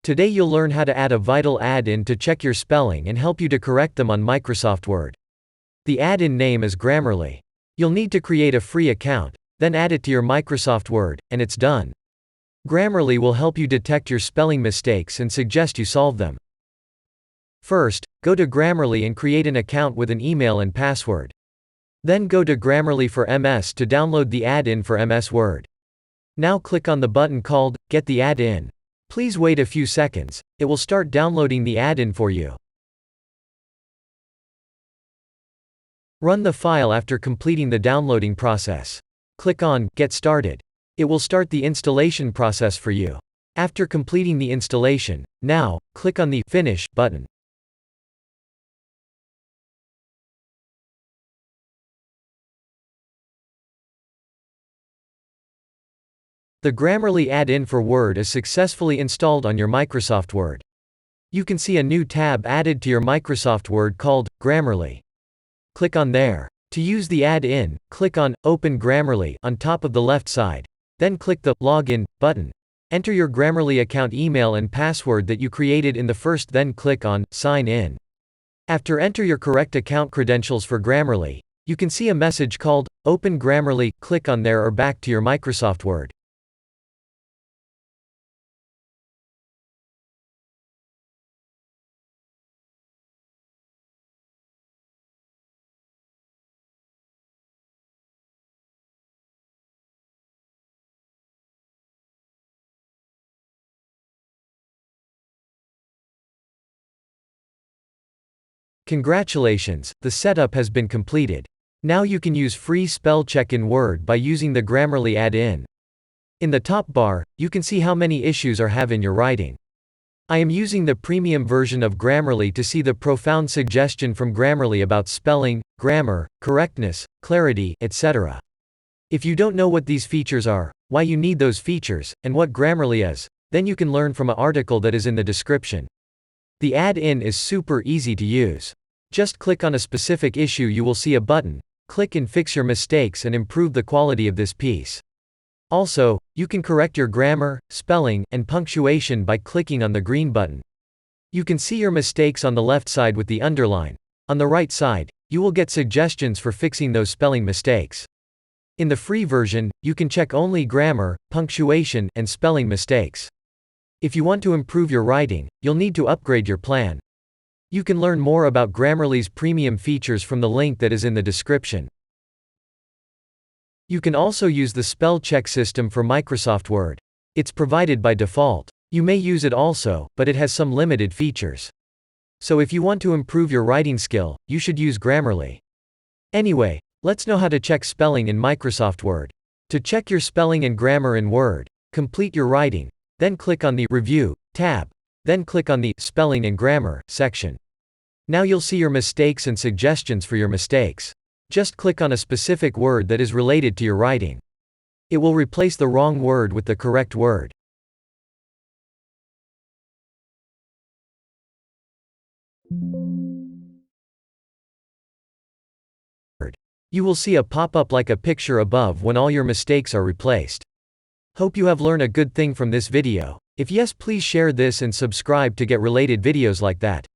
Today you'll learn how to add a vital add-in to check your spelling and help you to correct them on Microsoft Word. The add-in name is Grammarly. You'll need to create a free account, then add it to your Microsoft Word, and it's done. Grammarly will help you detect your spelling mistakes and suggest you solve them. First, go to Grammarly and create an account with an email and password. Then go to Grammarly for MS to download the add-in for MS Word. Now click on the button called Get the Add-in. Please wait a few seconds, it will start downloading the add-in for you. Run the file after completing the downloading process. Click on Get Started. It will start the installation process for you. After completing the installation, now, click on the Finish button. The Grammarly add-in for Word is successfully installed on your Microsoft Word. You can see a new tab added to your Microsoft Word called Grammarly. Click on there. To use the add-in, click on Open Grammarly on top of the left side. Then click the Login button. Enter your Grammarly account email and password that you created in the first, then click on Sign In. After enter your correct account credentials for Grammarly, you can see a message called Open Grammarly. Click on there or back to your Microsoft Word. Congratulations, the setup has been completed. Now you can use free spell check in Word by using the Grammarly add-in. In the top bar, you can see how many issues are have in your writing. I am using the premium version of Grammarly to see the profound suggestion from Grammarly about spelling, grammar, correctness, clarity, etc. If you don't know what these features are, why you need those features, and what Grammarly is, then you can learn from an article that is in the description. The add-in is super easy to use. Just click on a specific issue, you will see a button. Click and fix your mistakes and improve the quality of this piece. Also, you can correct your grammar, spelling, and punctuation by clicking on the green button. You can see your mistakes on the left side with the underline. On the right side, you will get suggestions for fixing those spelling mistakes. In the free version, you can check only grammar, punctuation, and spelling mistakes. If you want to improve your writing, you'll need to upgrade your plan. You can learn more about Grammarly's premium features from the link that is in the description. You can also use the spell check system for Microsoft Word. It's provided by default. You may use it also, but it has some limited features. So if you want to improve your writing skill, you should use Grammarly. Anyway, let's know how to check spelling in Microsoft Word. To check your spelling and grammar in Word, complete your writing. Then click on the Review tab. Then click on the Spelling and Grammar section. Now you'll see your mistakes and suggestions for your mistakes. Just click on a specific word that is related to your writing. It will replace the wrong word with the correct word. You will see a pop-up like a picture above when all your mistakes are replaced. Hope you have learned a good thing from this video. If yes, please share this and subscribe to get related videos like that.